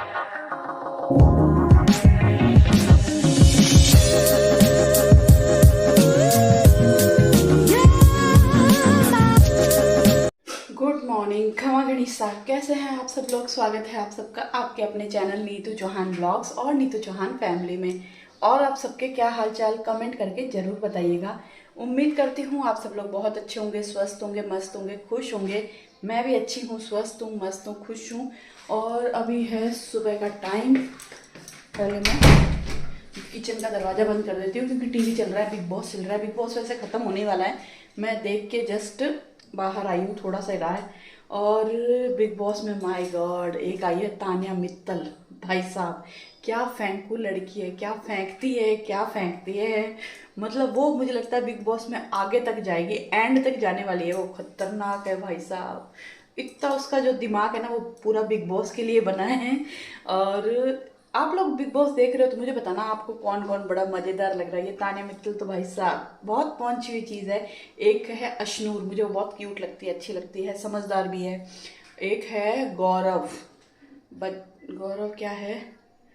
Good morning खमा गणिसा, कैसे हैं आप सब लोग। स्वागत है आप सबका आपके अपने चैनल नीतू चौहान ब्लॉग्स और नीतू चौहान फैमिली में। और आप सबके क्या हालचाल कमेंट करके ज़रूर बताइएगा। उम्मीद करती हूँ आप सब लोग बहुत अच्छे होंगे, स्वस्थ होंगे, मस्त होंगे, खुश होंगे। मैं भी अच्छी हूँ, स्वस्थ हूँ, मस्त हूँ, खुश हूँ। और अभी है सुबह का टाइम। पहले मैं किचन का दरवाज़ा बंद कर देती हूँ क्योंकि टीवी चल रहा है, बिग बॉस चल रहा है। बिग बॉस वैसे ख़त्म होने वाला है, मैं देख के जस्ट बाहर आई हूँ, थोड़ा सा रहा है। और बिग बॉस में माय गॉड एक आई है तान्या मित्तल। भाई साहब क्या फेंकू लड़की है, क्या फेंकती है, क्या फेंकती है। मतलब वो मुझे लगता है बिग बॉस में आगे तक जाएगी, एंड तक जाने वाली है। वो खतरनाक है भाई साहब। इतना उसका जो दिमाग है ना वो पूरा बिग बॉस के लिए बना है। और आप लोग बिग बॉस देख रहे हो तो मुझे बताना आपको कौन कौन बड़ा मज़ेदार लग रहा है। ये तान्या मित्तल तो भाई साहब बहुत पहुंची हुई चीज़ है। एक है अशनूर, मुझे वो बहुत क्यूट लगती है, अच्छी लगती है, समझदार भी है। एक है गौरव, गौरव क्या है,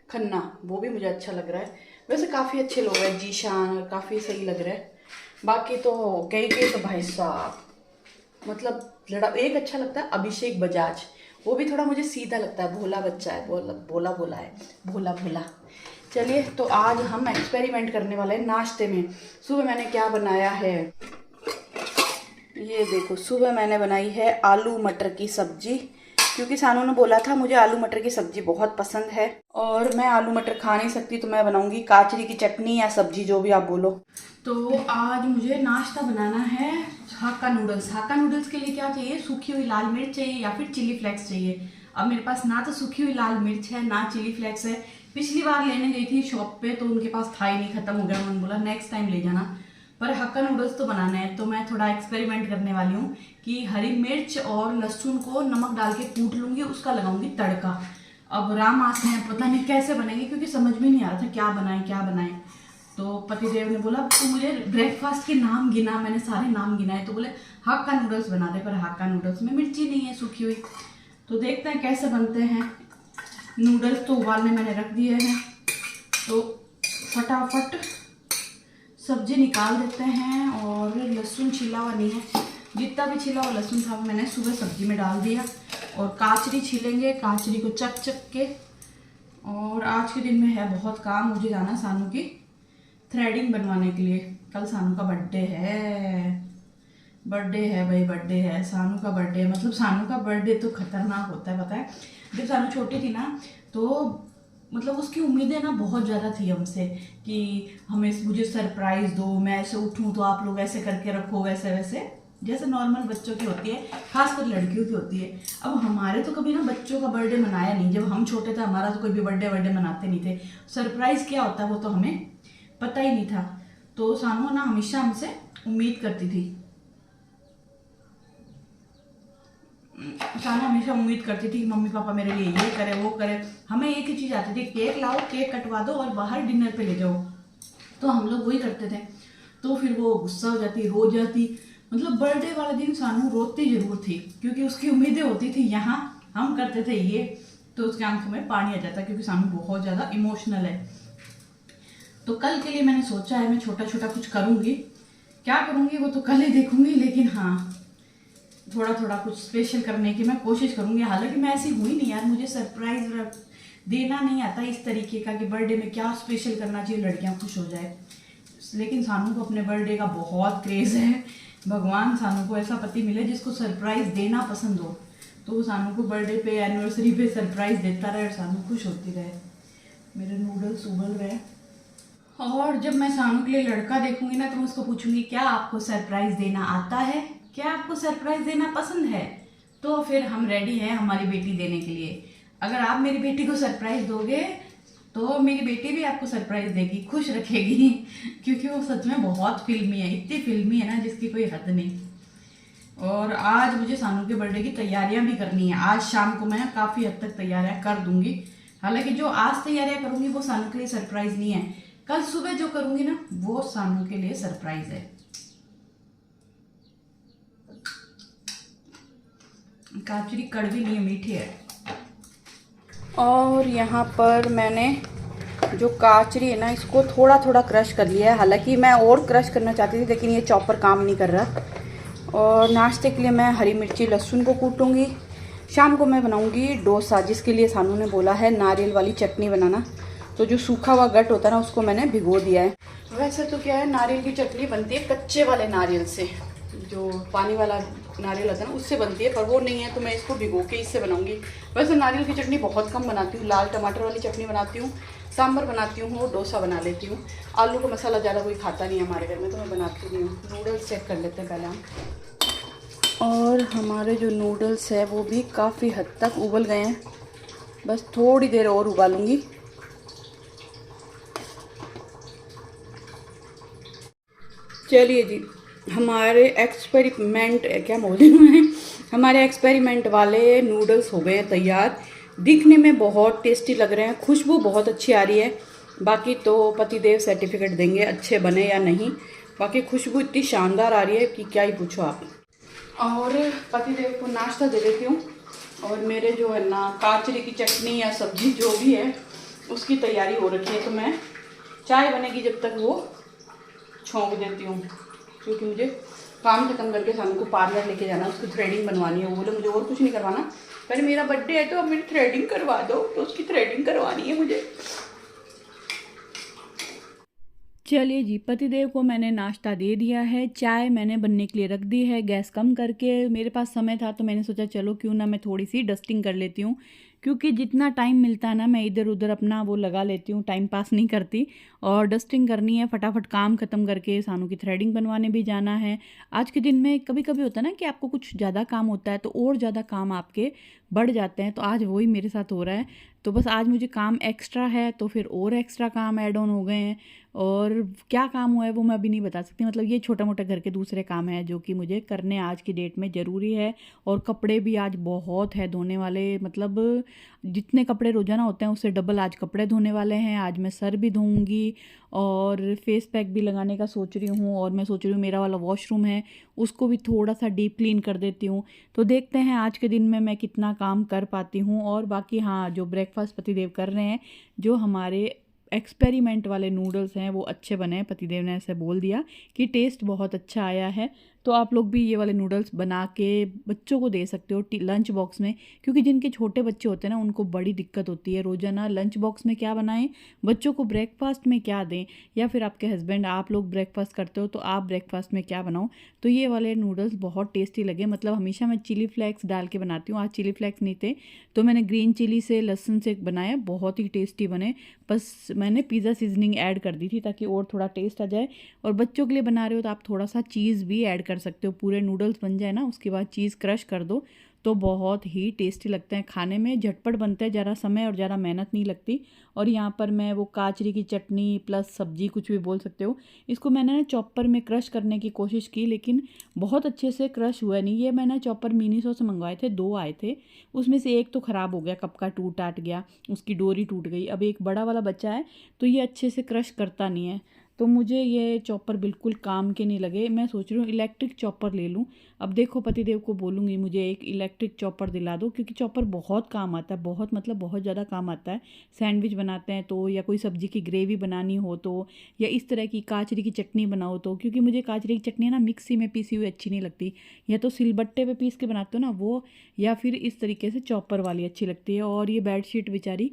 खन्ना, वो भी मुझे अच्छा लग रहा है। वैसे काफ़ी अच्छे लोग हैं, जीशान, और काफ़ी सही लग रहा है। बाकी तो कई कई तो भाई साहब मतलब लड़ा। एक अच्छा लगता है अभिषेक बजाज, वो भी थोड़ा मुझे सीधा लगता है, भोला बच्चा है, भोला भोला भोला है, भोला भोला। चलिए तो आज हम एक्सपेरिमेंट करने वाले हैं नाश्ते में। सुबह मैंने क्या बनाया है, ये देखो। सुबह मैंने बनाई है आलू मटर की सब्जी, क्योंकि सानू ने बोला था मुझे आलू मटर की सब्जी बहुत पसंद है और मैं आलू मटर खा नहीं सकती, तो मैं बनाऊंगी काचरी की चटनी या सब्जी, जो भी आप बोलो। तो आज मुझे नाश्ता बनाना है हाक्का नूडल्स। हाक्का नूडल्स के लिए क्या चाहिए, सूखी हुई लाल मिर्च चाहिए या फिर चिली फ्लेक्स चाहिए। अब मेरे पास ना तो सूखी हुई लाल मिर्च है ना चिली फ्लेक्स है। पिछली बार लेने गई थी शॉप पे तो उनके पास था ही नहीं, खत्म हो गया। उन्होंने बोला नेक्स्ट टाइम ले जाना। पर हक्का नूडल्स तो बनाना है, तो मैं थोड़ा एक्सपेरिमेंट करने वाली हूँ कि हरी मिर्च और लहसुन को नमक डाल के कूट लूँगी, उसका लगाऊंगी तड़का। अब राम आस में पता नहीं कैसे बनेगी, क्योंकि समझ में नहीं आ रहा था क्या बनाए क्या बनाए। तो पतिदेव ने बोला तू मुझे ब्रेकफास्ट के नाम गिना, मैंने सारे नाम गिनाए, तो बोले हक्का नूडल्स बना दे। पर हक्का नूडल्स में मिर्ची नहीं है, सूखी हुई। तो देखते हैं कैसे बनते हैं। नूडल्स तो उबालने मैंने रख दिए हैं, तो फटाफट सब्जी निकाल देते हैं। और लहसुन छिला हुआ नहीं है, जितना भी छिला हुआ लहसुन था मैंने सुबह सब्जी में डाल दिया। और काचरी छीलेंगे, काचरी को चक चक के। और आज के दिन में है बहुत काम, मुझे जाना सानू की थ्रेडिंग बनवाने के लिए। कल सानू का बर्थडे है, बर्थडे है भाई, बर्थडे है सानू का बर्थडे। मतलब सानू का बर्थडे तो खतरनाक होता है, पता है। जब सानू छोटी थी ना तो मतलब उसकी उम्मीदें ना बहुत ज़्यादा थी हमसे कि हमें मुझे सरप्राइज़ दो, मैं ऐसे उठूँ तो आप लोग ऐसे करके रखो, वैसे वैसे जैसे नॉर्मल बच्चों की होती है, खासकर लड़कियों की होती है। अब हमारे तो कभी ना बच्चों का बर्थडे मनाया नहीं, जब हम छोटे थे हमारा तो कोई भी बर्थडे मनाते नहीं थे। सरप्राइज़ क्या होता है वो तो हमें पता ही नहीं था। तो सानू ना हमेशा हमसे उम्मीद करती थी, सानू हमेशा उम्मीद करती थी कि मम्मी पापा मेरे लिए ये करे वो करे। हमें एक ही चीज़ आती थी, केक लाओ, केक कटवा दो और बाहर डिनर पे ले जाओ। तो हम लोग वही करते थे। तो फिर वो गुस्सा हो जाती, रो जाती। मतलब बर्थडे वाले दिन सानू रोती जरूर थी, क्योंकि उसकी उम्मीदें होती थी यहाँ, हम करते थे ये, तो उसके आंखों में पानी आ जाता, क्योंकि सानू बहुत ज़्यादा इमोशनल है। तो कल के लिए मैंने सोचा है मैं छोटा छोटा कुछ करूँगी। क्या करूँगी वो तो कल ही देखूँगी, लेकिन हाँ थोड़ा थोड़ा कुछ स्पेशल करने की मैं कोशिश करूँगी। हालांकि मैं ऐसी हुई नहीं यार, मुझे सरप्राइज देना नहीं आता इस तरीके का कि बर्थडे में क्या स्पेशल करना चाहिए लड़कियाँ खुश हो जाए। लेकिन सानू को अपने बर्थडे का बहुत क्रेज़ है। भगवान सानू को ऐसा पति मिले जिसको सरप्राइज़ देना पसंद हो, तो वो सानू को बर्थडे पे, एनिवर्सरी पे सरप्राइज़ देता रहे और सानू खुश होती रहे। मेरे नूडल्स उबल रहे। और जब मैं सानू के लिए लड़का देखूंगी ना तो मैं उसको पूछूंगी क्या आपको सरप्राइज देना आता है, क्या आपको सरप्राइज देना पसंद है। तो फिर हम रेडी हैं हमारी बेटी देने के लिए। अगर आप मेरी बेटी को सरप्राइज दोगे तो मेरी बेटी भी आपको सरप्राइज देगी, खुश रखेगी क्योंकि वो सच में बहुत फिल्मी है, इतनी फिल्मी है ना जिसकी कोई हद नहीं। और आज मुझे सानू के बर्थडे की तैयारियां भी करनी है। आज शाम को मैं काफ़ी हद तक तैयारियां कर दूंगी। हालांकि जो आज तैयारियां करूंगी वो सानू के लिए सरप्राइज नहीं है, कल सुबह जो करूंगी ना वो सानू के लिए सरप्राइज है। काचरी कड़वी नहीं है, मीठी है। और यहाँ पर मैंने जो काचरी है ना, इसको थोड़ा थोड़ा क्रश कर लिया है। हालांकि मैं और क्रश करना चाहती थी, लेकिन ये चॉपर काम नहीं कर रहा। और नाश्ते के लिए मैं हरी मिर्ची लहसुन को कूटूँगी। शाम को मैं बनाऊँगी डोसा, जिसके लिए सानू ने बोला है नारियल वाली चटनी बनाना। तो जो सूखा हुआ गट होता है ना, उसको मैंने भिगो दिया है। वैसे तो क्या है, नारियल की चटनी बनती है कच्चे वाले नारियल से, जो पानी वाला नारियल होता है ना, उससे बनती है। पर वो नहीं है तो मैं इसको भिगो के इससे बनाऊंगी। वैसे नारियल की चटनी बहुत कम बनाती हूँ। लाल टमाटर वाली चटनी बनाती हूँ, सांभर बनाती हूँ और डोसा बना लेती हूँ। आलू का मसाला ज़्यादा कोई खाता नहीं है हमारे घर में, तो मैं बनाती नहीं हूँ। नूडल्स चेक कर लेते हैं पहले हम। और हमारे जो नूडल्स है वो भी काफ़ी हद तक उबल गए हैं। बस थोड़ी देर और उबालूंगी। चलिए जी, हमारे एक्सपेरिमेंट क्या बोल रही हूँ मैं, हमारे एक्सपेरिमेंट वाले नूडल्स हो गए हैं तैयार। दिखने में बहुत टेस्टी लग रहे हैं, खुशबू बहुत अच्छी आ रही है। बाकी तो पतिदेव सर्टिफिकेट देंगे अच्छे बने या नहीं। बाकी खुशबू इतनी शानदार आ रही है कि क्या ही पूछो आप। और पतिदेव को नाश्ता दे देती हूँ। और मेरे जो है ना काचरी की चटनी या सब्जी जो भी है उसकी तैयारी हो रखी है। तो मैं चाय बनेगी जब तक वो छोंक देती हूँ, क्योंकि मुझे काम खत्म करके शाम को पार्लर लेके जाना, उसकी थ्रेडिंग बनवानी है। वो बोले मुझे और कुछ नहीं करवाना, पहले मेरा बर्थडे है तो अब मेरी थ्रेडिंग करवा दो, तो उसकी थ्रेडिंग करवानी है मुझे। चलिए जी, पतिदेव को मैंने नाश्ता दे दिया है। चाय मैंने बनने के लिए रख दी है, गैस कम करके। मेरे पास समय था तो मैंने सोचा चलो क्यों ना मैं थोड़ी सी डस्टिंग कर लेती हूँ, क्योंकि जितना टाइम मिलता है ना मैं इधर उधर अपना वो लगा लेती हूँ, टाइम पास नहीं करती। और डस्टिंग करनी है, फटाफट काम ख़त्म करके सानू की थ्रेडिंग बनवाने भी जाना है। आज के दिन में कभी कभी होता है ना कि आपको कुछ ज़्यादा काम होता है तो और ज़्यादा काम आपके बढ़ जाते हैं। तो आज वही मेरे साथ हो रहा है। तो बस आज मुझे काम एक्स्ट्रा है, तो फिर और एक्स्ट्रा काम ऐड ऑन हो गए हैं। और क्या काम हुआ है वो मैं अभी नहीं बता सकती। मतलब ये छोटा मोटा घर के दूसरे काम है जो कि मुझे करने आज की डेट में ज़रूरी है। और कपड़े भी आज बहुत है धोने वाले। मतलब जितने कपड़े रोजाना होते हैं उससे डबल आज कपड़े धोने वाले हैं। आज मैं सर भी धोऊंगी और फेस पैक भी लगाने का सोच रही हूँ। और मैं सोच रही हूँ मेरा वाला वॉशरूम है उसको भी थोड़ा सा डीप क्लीन कर देती हूँ। तो देखते हैं आज के दिन में मैं कितना काम कर पाती हूँ। और बाकी हाँ, जो ब्रेकफास्ट पतिदेव कर रहे हैं, जो हमारे एक्सपेरिमेंट वाले नूडल्स हैं वो अच्छे बने हैं। पतिदेव ने ऐसे बोल दिया कि टेस्ट बहुत अच्छा आया है। तो आप लोग भी ये वाले नूडल्स बना के बच्चों को दे सकते हो लंच बॉक्स में, क्योंकि जिनके छोटे बच्चे होते हैं ना उनको बड़ी दिक्कत होती है रोजाना लंच बॉक्स में क्या बनाएं, बच्चों को ब्रेकफास्ट में क्या दें। या फिर आपके हस्बैंड, आप लोग ब्रेकफास्ट करते हो तो आप ब्रेकफास्ट में क्या बनाओ। तो ये वाले नूडल्स बहुत टेस्टी लगे। मतलब हमेशा मैं चिली फ्लेक्स डाल के बनाती हूँ, आज चिली फ्लेक्स नहीं थे तो मैंने ग्रीन चिली से लहसुन से बनाया, बहुत ही टेस्टी बने। बस मैंने पिज़्ज़ा सीजनिंग ऐड कर दी थी ताकि और थोड़ा टेस्ट आ जाए। और बच्चों के लिए बना रहे हो तो आप थोड़ा सा चीज़ भी ऐड कर सकते हो। पूरे नूडल्स बन जाए ना उसके बाद चीज़ क्रश कर दो तो बहुत ही टेस्टी लगते हैं खाने में। झटपट बनते हैं, ज़्यादा समय और ज़्यादा मेहनत नहीं लगती। और यहाँ पर मैं वो काचरी की चटनी प्लस सब्जी, कुछ भी बोल सकते हो, इसको मैंने ना चॉपर में क्रश करने की कोशिश की लेकिन बहुत अच्छे से क्रश हुआ नहीं। ये मैंने चॉपर मिनीसो से मंगवाए थे, 2 आए थे, उसमें से एक तो ख़राब हो गया, कप का टूट टाट गया, उसकी डोरी टूट गई। अब एक बड़ा वाला बच्चा है तो ये अच्छे से क्रश करता नहीं है। तो मुझे ये चॉपर बिल्कुल काम के नहीं लगे। मैं सोच रही हूँ इलेक्ट्रिक चॉपर ले लूँ। अब देखो पतिदेव को बोलूँगी मुझे एक इलेक्ट्रिक चॉपर दिला दो, क्योंकि चॉपर बहुत काम आता है, बहुत मतलब बहुत ज़्यादा काम आता है। सैंडविच बनाते हैं तो, या कोई सब्ज़ी की ग्रेवी बनानी हो तो, या इस तरह की काचरी की चटनी बनाओ तो। क्योंकि मुझे काचरी की चटनी ना मिक्सी में पीसी हुई अच्छी नहीं लगती, या तो सिलबट्टे पे पीस के बनाते हो ना वो, या फिर इस तरीके से चॉपर वाली अच्छी लगती है। और ये बेडशीट बेचारी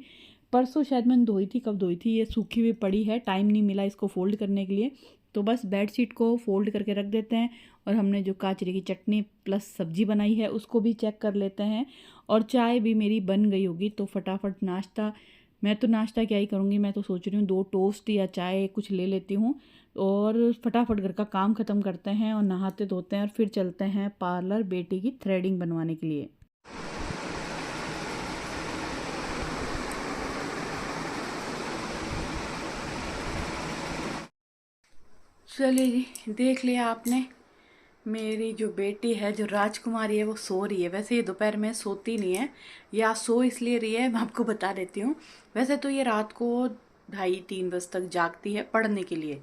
परसों शायद मैंने धोई थी, कब धोई थी, ये सूखी हुई पड़ी है, टाइम नहीं मिला इसको फ़ोल्ड करने के लिए। तो बस बेडशीट को फ़ोल्ड करके रख देते हैं। और हमने जो काचरी की चटनी प्लस सब्जी बनाई है उसको भी चेक कर लेते हैं। और चाय भी मेरी बन गई होगी तो फटाफट नाश्ता, मैं तो नाश्ता क्या ही करूँगी, मैं तो सोच रही हूँ 2 टोस्ट या चाय कुछ ले लेती हूँ। और फटाफट घर का काम ख़त्म करते हैं और नहाते धोते हैं और फिर चलते हैं पार्लर बेटी की थ्रेडिंग बनवाने के लिए। चलिए जी, देख लिया आपने, मेरी जो बेटी है, जो राजकुमारी है, वो सो रही है। वैसे ये दोपहर में सोती नहीं है, या सो इसलिए रही है मैं आपको बता देती हूँ। वैसे तो ये रात को 2:30-3 बजे तक जागती है पढ़ने के लिए,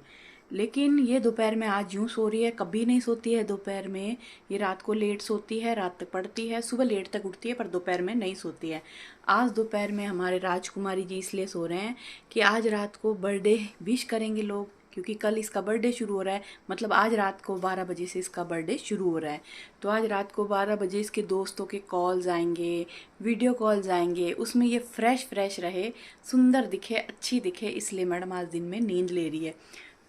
लेकिन ये दोपहर में आज यूँ सो रही है, कभी नहीं सोती है दोपहर में। ये रात को लेट सोती है, रात तक पढ़ती है, सुबह लेट तक उठती है, पर दोपहर में नहीं सोती है। आज दोपहर में हमारे राजकुमारी जी इसलिए सो रहे हैं कि आज रात को बर्थडे विश करेंगे लोग, क्योंकि कल इसका बर्थडे शुरू हो रहा है। मतलब आज रात को 12 बजे से इसका बर्थडे शुरू हो रहा है। तो आज रात को 12 बजे इसके दोस्तों के कॉल्स आएंगे, वीडियो कॉल्स आएंगे, उसमें ये फ्रेश फ्रेश रहे, सुंदर दिखे, अच्छी दिखे, इसलिए मैडम आज दिन में नींद ले रही है।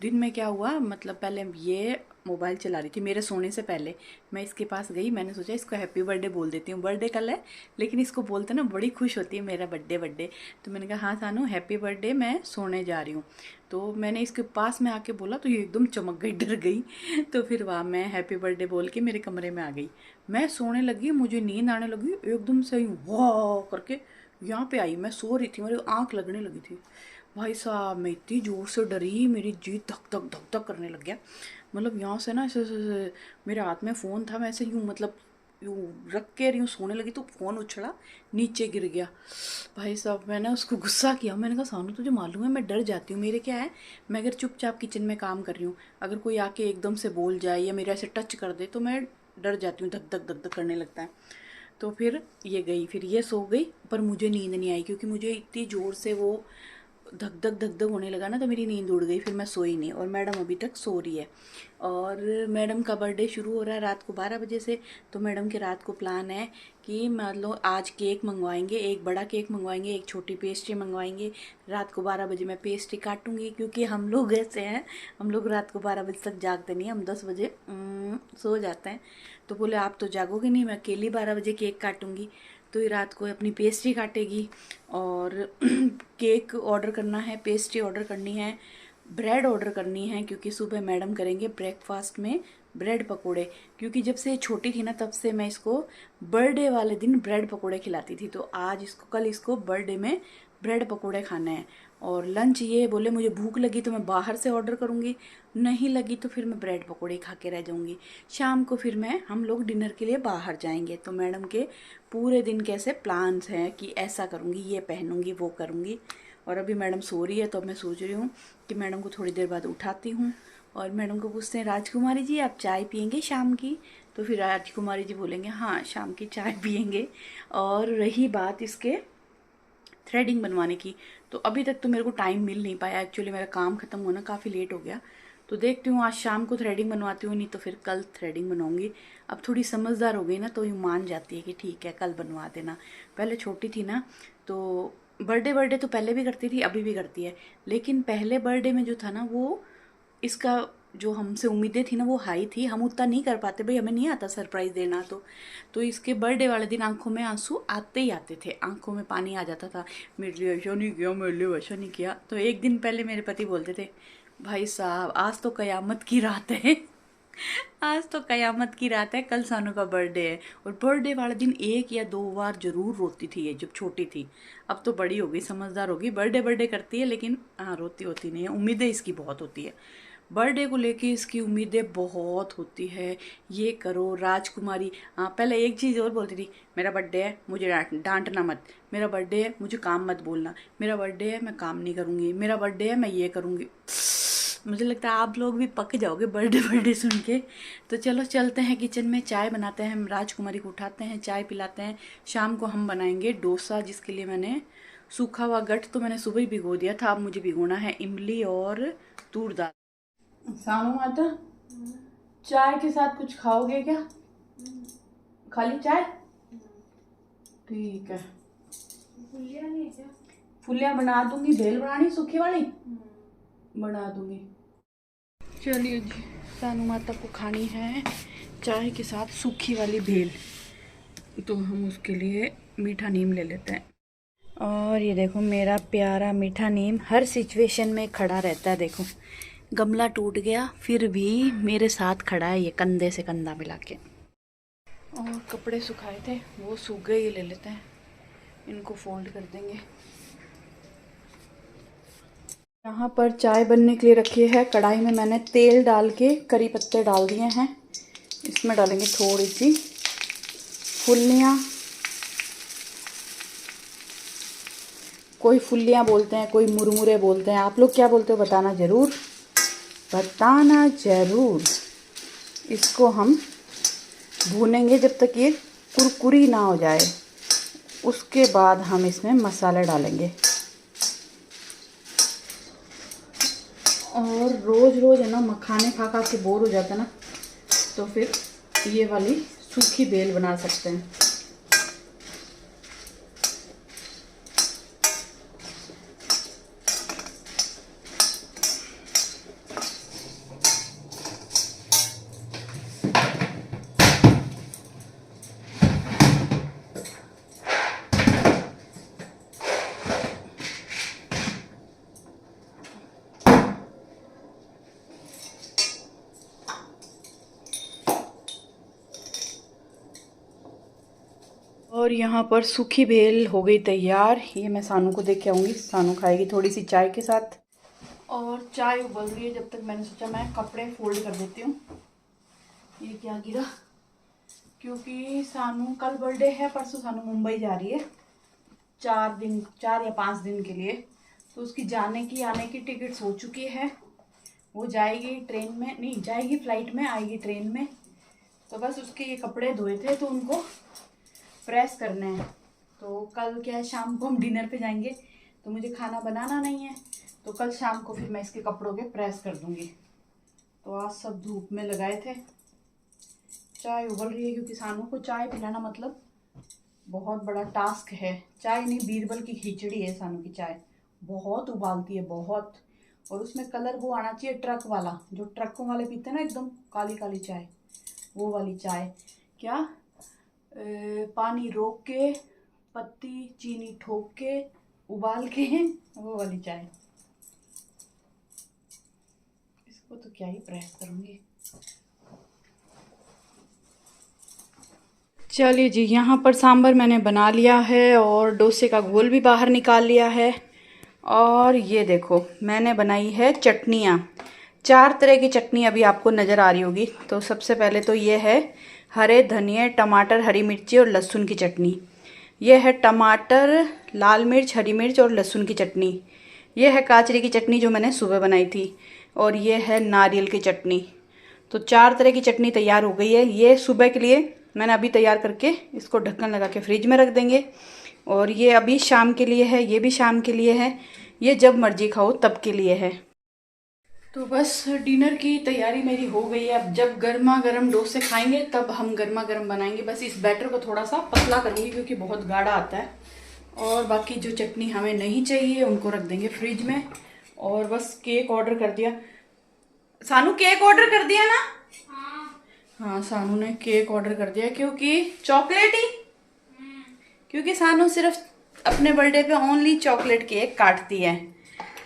दिन में क्या हुआ, मतलब पहले ये मोबाइल चला रही थी मेरे सोने से पहले। मैं इसके पास गई, मैंने सोचा इसको हैप्पी बर्थडे बोल देती हूँ, बर्थडे कल है, लेकिन इसको बोलते ना बड़ी खुश होती है मेरा बर्थडे। तो मैंने कहा हाँ सानू हैप्पी बर्थडे, मैं सोने जा रही हूँ। तो मैंने इसके पास में आके बोला तो ये एकदम चमक गई, डर गई। तो फिर वहाँ मैं हैप्पी बर्थडे बोल के मेरे कमरे में आ गई। मैं सोने लगी, मुझे नींद आने लगी, एकदम से वाह करके यहाँ पे आई। मैं सो रही थी, मेरी आँख लगने लगी थी। भाई साहब मैं इतनी ज़ोर से डरी, मेरी जी धक धक धक धक करने लग गया। मतलब यहाँ से ना ऐसे मेरे हाथ में फ़ोन था, मैं ऐसे यूँ मतलब यूँ रख के यूँ सोने लगी तो फ़ोन उछला नीचे गिर गया। भाई साहब मैंने उसको गुस्सा किया, मैंने कहा सानू तुझे मालूम है मैं डर जाती हूँ, मेरे क्या है, मैं अगर चुपचाप किचन में काम कर रही हूँ, अगर कोई आके एकदम से बोल जाए या मेरे ऐसे टच कर दे तो मैं डर जाती हूँ, धक धक धक धक करने लगता है। तो फिर ये गई, फिर ये सो गई, पर मुझे नींद नहीं आई क्योंकि मुझे इतनी ज़ोर से वो धक धक धक धक होने लगा ना, तो मेरी नींद उड़ गई। फिर मैं सोई नहीं और मैडम अभी तक सो रही है। और मैडम का बर्थडे शुरू हो रहा है रात को 12 बजे से। तो मैडम के रात को प्लान है कि मतलब आज केक मंगवाएंगे, एक बड़ा केक मंगवाएंगे, एक छोटी पेस्ट्री मंगवाएंगे। रात को 12 बजे मैं पेस्ट्री काटूंगी, क्योंकि हम लोग ऐसे हैं, हम लोग रात को 12 बजे तक जागते नहीं, हम 10 बजे सो जाते हैं। तो बोले आप तो जागोगे नहीं, मैं अकेली 12 बजे केक काटूंगी। तो ये रात को अपनी पेस्ट्री काटेगी और केक ऑर्डर करना है, पेस्ट्री ऑर्डर करनी है, ब्रेड ऑर्डर करनी है, क्योंकि सुबह मैडम करेंगे ब्रेकफास्ट में ब्रेड पकोड़े। क्योंकि जब से छोटी थी ना तब से मैं इसको बर्थडे वाले दिन ब्रेड पकोड़े खिलाती थी। तो आज इसको, कल इसको बर्थडे में ब्रेड पकोड़े खाने हैं। और लंच ये बोले मुझे भूख लगी तो मैं बाहर से ऑर्डर करूँगी, नहीं लगी तो फिर मैं ब्रेड पकोड़े खा के रह जाऊँगी। शाम को फिर हम लोग डिनर के लिए बाहर जाएंगे। तो मैडम के पूरे दिन कैसे प्लान्स हैं कि ऐसा करूँगी, ये पहनूँगी, वो करूँगी। और अभी मैडम सो रही है तो मैं सोच रही हूँ कि मैडम को थोड़ी देर बाद उठाती हूँ और मैडम को पूछते हैं राजकुमारी जी आप चाय पियेंगे शाम की। तो फिर राजकुमारी जी बोलेंगे हाँ शाम की चाय पियेंगे। और रही बात इसके थ्रेडिंग बनवाने की, तो अभी तक तो मेरे को टाइम मिल नहीं पाया। एक्चुअली मेरा काम ख़त्म होना काफ़ी लेट हो गया। तो देखती हूँ आज शाम को थ्रेडिंग बनवाती हूँ, नहीं तो फिर कल थ्रेडिंग बनवाऊँगी। अब थोड़ी समझदार हो गई ना तो यूँ मान जाती है कि ठीक है कल बनवा देना। पहले छोटी थी ना तो बर्थडे तो पहले भी करती थी, अभी भी करती है। लेकिन पहले बर्थडे में जो था ना वो इसका जो हमसे उम्मीदें थी ना वो हाई थी, हम उतना नहीं कर पाते, भाई हमें नहीं आता सरप्राइज़ देना। तो इसके बर्थडे वाले दिन आंखों में आंसू आते ही आते थे, आंखों में पानी आ जाता था, मेरे लिए ऐसा नहीं किया, मेरे लिए वैसा नहीं किया। तो एक दिन पहले मेरे पति बोलते थे भाई साहब आज तो कयामत की रात है आज तो कयामत की रात है, कल सानू का बर्थडे है। और बर्थडे वाले दिन 1 या 2 बार जरूर रोती थी ये जब छोटी थी। अब तो बड़ी हो गई, समझदार हो गई, बर्थडे करती है, लेकिन हाँ रोती होती नहीं है। उम्मीदें इसकी बहुत होती है, बर्थडे को लेके इसकी उम्मीदें बहुत होती है। ये करो राजकुमारी। हाँ पहले एक चीज़ और बोलती थी, मेरा बर्थडे है मुझे डांटना मत, मेरा बर्थडे है मुझे काम मत बोलना, मेरा बर्थडे है मैं काम नहीं करूँगी, मेरा बर्थडे है मैं ये करूँगी। मुझे लगता है आप लोग भी पक जाओगे बर्थडे सुन के। तो चलो चलते हैं किचन में, चाय बनाते हैं, हम राजकुमारी को उठाते हैं, चाय पिलाते हैं। शाम को हम बनाएंगे डोसा, जिसके लिए मैंने सूखा हुआ गट्ट तो मैंने सुबह ही भिगो दिया था, अब मुझे भिगोना है इमली और तूर दाल। सानू माता चाय के साथ कुछ खाओगे क्या? खाली चाय? ठीक है, फुलिया बना दूंगी, भेल बनानी सूखी वाली बना दूंगी। चलिए जी, सानू माता को खानी है चाय के साथ सूखी वाली भेल, तो हम उसके लिए मीठा नीम ले लेते हैं। और ये देखो मेरा प्यारा मीठा नीम हर सिचुएशन में खड़ा रहता है। देखो गमला टूट गया फिर भी मेरे साथ खड़ा है ये, कंधे से कंधा मिला के। और कपड़े सुखाए थे वो सूख गए, ये ले लेते हैं, इनको फोल्ड कर देंगे। यहाँ पर चाय बनने के लिए रखी है, कढ़ाई में मैंने तेल डाल के करी पत्ते डाल दिए हैं। इसमें डालेंगे थोड़ी सी फुल्लियाँ, कोई फुल्लियाँ बोलते हैं, कोई मुरमुरे बोलते हैं, आप लोग क्या बोलते हो बताना ज़रूर। बताना ज़रूर। इसको हम भूनेंगे जब तक ये कुरकुरी ना हो जाए, उसके बाद हम इसमें मसाला डालेंगे। और रोज़ रोज़ है ना मखाने खा खा के बोर हो जाता है ना, तो फिर ये वाली सूखी बेल बना सकते हैं। और यहाँ पर सूखी बेल हो गई तैयार। ये मैं सानू को दे के आऊँगी, सानू खाएगी थोड़ी सी चाय के साथ। और चाय उबल रही है, जब तक मैंने सोचा मैं कपड़े फोल्ड कर देती हूँ। ये क्या गिरा, क्योंकि सानू कल बर्थडे है, परसों सानू मुंबई जा रही है 4 या 5 दिन के लिए। तो उसकी जाने की आने की टिकट्स हो चुकी है। वो जाएगी ट्रेन में, नहीं जाएगी फ्लाइट में, आएगी ट्रेन में। तो बस उसके ये कपड़े धोए थे तो उनको प्रेस करने हैं। तो कल क्या है, शाम को हम डिनर पे जाएंगे, तो मुझे खाना बनाना नहीं है, तो कल शाम को फिर मैं इसके कपड़ों के प्रेस कर दूंगी। तो आज सब धूप में लगाए थे। चाय उबल रही है, क्योंकि सानू को चाय पिलाना मतलब बहुत बड़ा टास्क है। चाय नहीं, बीरबल की खिचड़ी है सानू की चाय। बहुत उबालती है, बहुत। और उसमें कलर वो आना चाहिए ट्रक वाला, जो ट्रकों वाले पीते हैं ना, एकदम काली काली चाय, वो वाली चाय। क्या पानी रोक के, पत्ती चीनी ठोक के, उबाल के, वो वाली चाय। इसको तो क्या ही प्रेस करूँगी। चलिए जी, यहाँ पर सांभर मैंने बना लिया है और डोसे का घोल भी बाहर निकाल लिया है। और ये देखो मैंने बनाई है चटनियाँ। 4 तरह की चटनी अभी आपको नज़र आ रही होगी। तो सबसे पहले तो ये है हरे धनिए, टमाटर, हरी मिर्ची और लहसुन की चटनी। ये है टमाटर, लाल मिर्च, हरी मिर्च और लहसुन की चटनी। ये है काचरी की चटनी जो मैंने सुबह बनाई थी। और ये है नारियल की चटनी। तो 4 तरह की चटनी तैयार हो गई है। ये सुबह के लिए मैंने अभी तैयार करके इसको ढक्कन लगा के फ्रिज में रख देंगे। और ये अभी शाम के लिए है, ये भी शाम के लिए है, ये जब मर्जी खाओ तब के लिए है। तो बस डिनर की तैयारी मेरी हो गई है। अब जब गर्मा गर्म डोसे खाएंगे तब हम गर्मा गर्म बनाएंगे। बस इस बैटर को थोड़ा सा पतला करूँगी, क्योंकि बहुत गाढ़ा आता है। और बाकी जो चटनी हमें नहीं चाहिए उनको रख देंगे फ्रिज में। और बस केक ऑर्डर कर दिया। सानू केक ऑर्डर कर दिया ना? हाँ, सानू ने केक ऑर्डर कर दिया, क्योंकि चॉकलेट ही, क्योंकि सानू सिर्फ अपने बर्थडे पे ओनली चॉकलेट केक काटती है।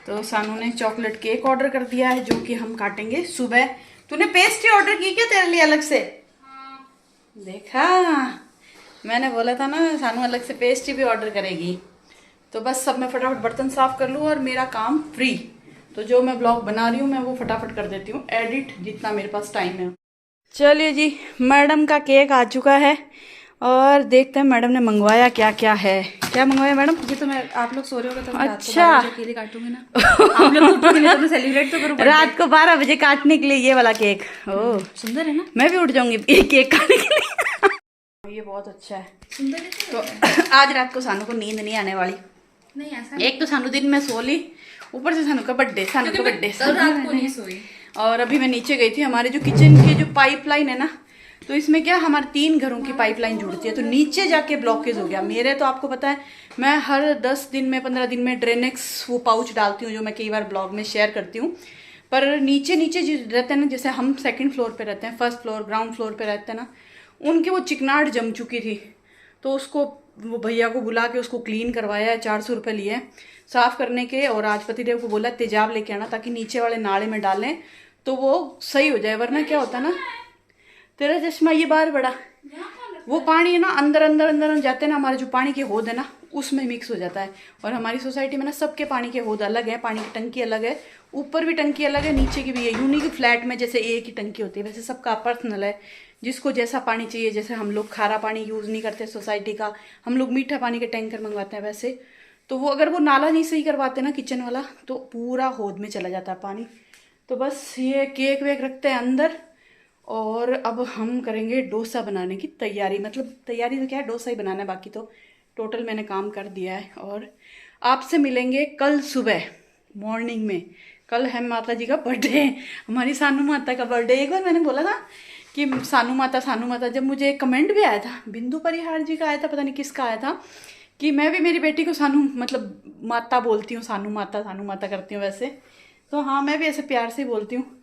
तो सानू ने चॉकलेट केक ऑर्डर कर दिया है, जो कि हम काटेंगे सुबह। तूने पेस्ट्री ऑर्डर की क्या तेरे लिए अलग से? देखा, मैंने बोला था ना सानू अलग से पेस्ट्री भी ऑर्डर करेगी। तो बस सब मैं फटाफट बर्तन साफ कर लूँ और मेरा काम फ्री। तो जो मैं ब्लॉग बना रही हूँ मैं वो फटाफट कर देती हूँ एडिट, जितना मेरे पास टाइम है। चलिए जी, मैडम का केक आ चुका है और देखते हैं मैडम ने मंगवाया क्या क्या है। क्या मंगवाया मैडम? ये तो मैं, आप लोग सो रहे होगे तो अच्छा, रात को 12 बजे अकेले काटूंगी ना। आप लोग उठोगे नहीं तो मैं सेलिब्रेट तो करूँ। रात को 12 बजे काटने के लिए ये वाला केक। ओह सुंदर है ना? मैं भी उठ जाऊंगी ये केक काटने के लिए। ये बहुत अच्छा है, सुंदर है तो आज रात को सानू को नींद नहीं आने वाली। नहीं ऐसा एक तो सानू दिन में सो ली, ऊपर से सानू का बर्थडे, सानू का बर्थडे। कल रात को नहीं सोई। और अभी मैं नीचे गई थी, हमारे जो किचन के जो पाइपलाइन है ना, तो इसमें क्या हमारे 3 घरों की पाइपलाइन जुड़ती है, तो नीचे जाके ब्लॉकेज हो गया मेरे। तो आपको पता है मैं हर 10 दिन में 15 दिन में ड्रेनेक्स वो पाउच डालती हूँ, जो मैं कई बार ब्लॉग में शेयर करती हूँ। पर नीचे नीचे जो रहते हैं ना, जैसे हम 2nd फ्लोर पे रहते हैं, 1st फ्लोर ग्राउंड फ्लोर पे रहते हैं ना, उनके वो चिकनाहट जम चुकी थी। तो उसको वो भैया को बुला के उसको क्लीन करवाया है, 400 रुपये लिए साफ़ करने के। और आज पतिदेव को बोला तेजाब लेके आना, ताकि नीचे वाले नाले में डालें तो वो सही हो जाए। वरना क्या होता है ना, तेरा चश्मा ये बार बड़ा, वो पानी है ना अंदर अंदर अंदर जाते हैं ना, हमारे जो पानी के होद है ना उसमें मिक्स हो जाता है। और हमारी सोसाइटी में ना सबके पानी के होद अलग है, पानी की टंकी अलग है, ऊपर भी टंकी अलग है, नीचे की भी है। यूनिक फ्लैट में जैसे एक ही टंकी होती है, वैसे सबका पर्सनल है, जिसको जैसा पानी चाहिए। जैसे हम लोग खारा पानी यूज़ नहीं करते सोसाइटी का, हम लोग मीठा पानी के टैंकर मंगवाते हैं वैसे। तो वो अगर वो नाला नहीं सही करवाते ना किचन वाला, तो पूरा होद में चला जाता है पानी। तो बस ये केक वेक रखते हैं अंदर, और अब हम करेंगे डोसा बनाने की तैयारी। मतलब तैयारी तो क्या है, डोसा ही बनाना है, बाकी तो टोटल मैंने काम कर दिया है। और आपसे मिलेंगे कल सुबह मॉर्निंग में। कल है माता जी का बर्थडे, हमारी सानू माता का बर्थडे। एक बार मैंने बोला था कि सानू माता, जब मुझे एक कमेंट भी आया था, बिंदु परिहार जी का आया था, पता नहीं किसका आया था, कि मैं भी मेरी बेटी को सानू मतलब माता बोलती हूँ, सानू माता करती हूँ वैसे। तो हाँ, मैं भी ऐसे प्यार से बोलती हूँ।